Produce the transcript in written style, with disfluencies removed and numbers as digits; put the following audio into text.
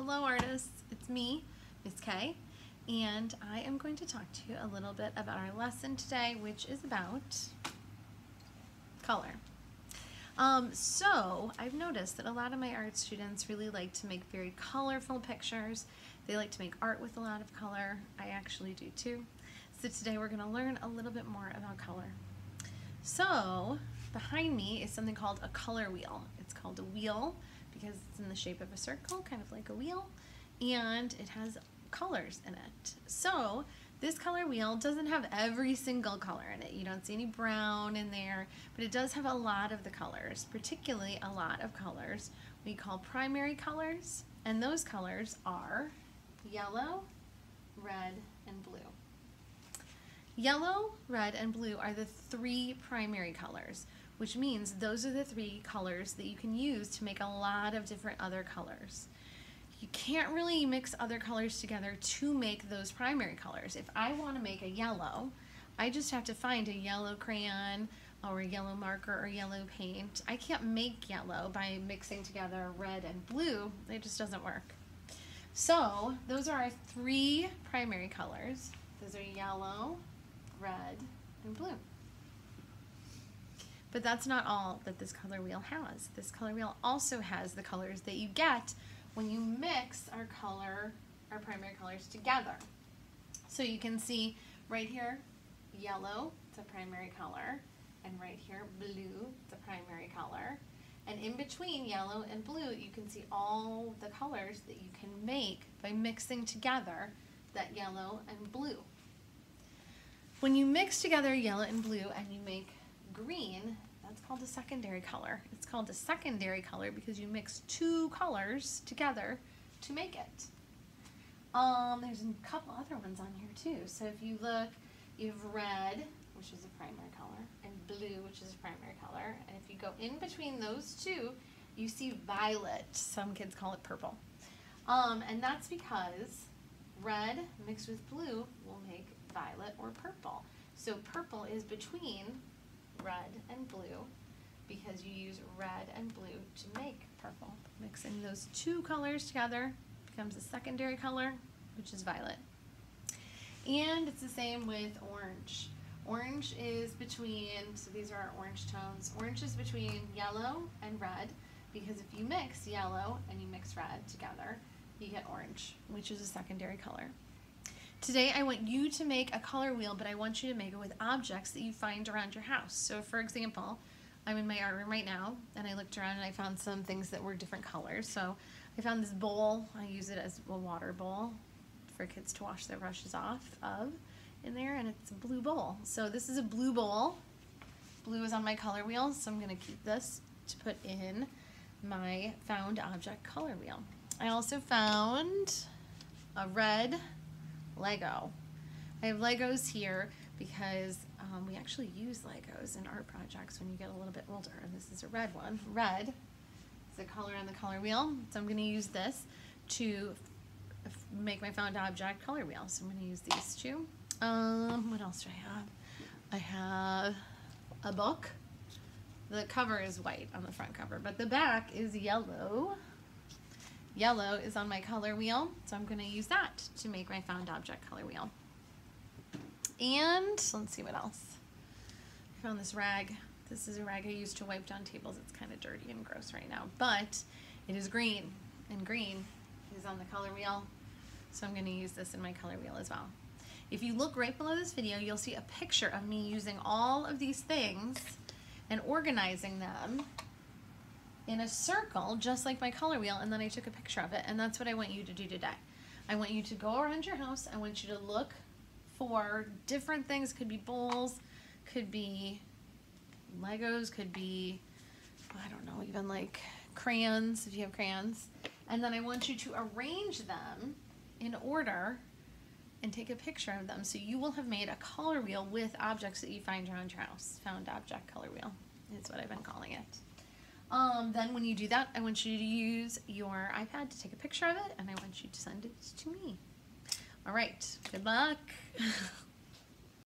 Hello artists, it's me, Miss K, and I am going to talk to you a little bit about our lesson today, which is about color. So I've noticed that a lot of my art students really like to make very colorful pictures. They like to make art with a lot of color. I actually do too. So today we're going to learn a little bit more about color. So behind me is something called a color wheel. It's called a wheel because it's in the shape of a circle, kind of like a wheel, and it has colors in it. So this color wheel doesn't have every single color in it. You don't see any brown in there, but it does have a lot of the colors, particularly a lot of colors we call primary colors, and those colors are yellow, red, and blue. Yellow, red, and blue are the three primary colors, which means those are the three colors that you can use to make a lot of different other colors. You can't really mix other colors together to make those primary colors. If I want to make a yellow, I just have to find a yellow crayon or a yellow marker or yellow paint. I can't make yellow by mixing together red and blue. It just doesn't work. So those are our three primary colors. Those are yellow, red, and blue. But that's not all that this color wheel has. This color wheel also has the colors that you get when you mix our primary colors together. So you can see right here, yellow, it's a primary color, and right here, blue, it's a primary color. And in between yellow and blue, you can see all the colors that you can make by mixing together that yellow and blue. When you mix together yellow and blue and you make green, that's called a secondary color. It's called a secondary color because you mix two colors together to make it. There's a couple other ones on here too. So if you look, you have red, which is a primary color, and blue, which is a primary color. And if you go in between those two, you see violet. Some kids call it purple. And that's because red mixed with blue will make violet or purple. So purple is between red and blue because you use red and blue to make purple. Mixing those two colors together becomes a secondary color, which is violet. And it's the same with orange. Orange is between, so these are our orange tones. Orange is between yellow and red because if you mix yellow and you mix red together, you get orange, which is a secondary color. Today I want you to make a color wheel, but I want you to make it with objects that you find around your house. So for example, I'm in my art room right now and I looked around and I found some things that were different colors. So I found this bowl. I use it as a water bowl for kids to wash their brushes off of in there, and it's a blue bowl. So this is a blue bowl. Blue is on my color wheel, so I'm going to keep this to put in my found object color wheel. I also found a red Lego. I have Legos here because we actually use Legos in art projects when you get a little bit older, and this is a red one. Red is the color on the color wheel, so I'm going to use this to make my found object color wheel. So I'm going to use these two. What else do I have? I have a book. The cover is white on the front cover, but the back is yellow. Yellow is on my color wheel, so I'm going to use that to make my found object color wheel. And let's see what else. I found this rag. This is a rag I use to wipe down tables. It's kind of dirty and gross right now, but it is green, and green is on the color wheel, so I'm going to use this in my color wheel as well. If you look right below this video, you'll see a picture of me using all of these things and organizing them in a circle, just like my color wheel, and then I took a picture of it, and that's what I want you to do today. I want you to go around your house. I want you to look for different things. Could be bowls, could be Legos, could be, I don't know, even like crayons, if you have crayons. And then I want you to arrange them in order and take a picture of them. So you will have made a color wheel with objects that you find around your house. Found object color wheel is what I've been calling it. Then when you do that, I want you to use your iPad to take a picture of it, and I want you to send it to me. All right, good luck.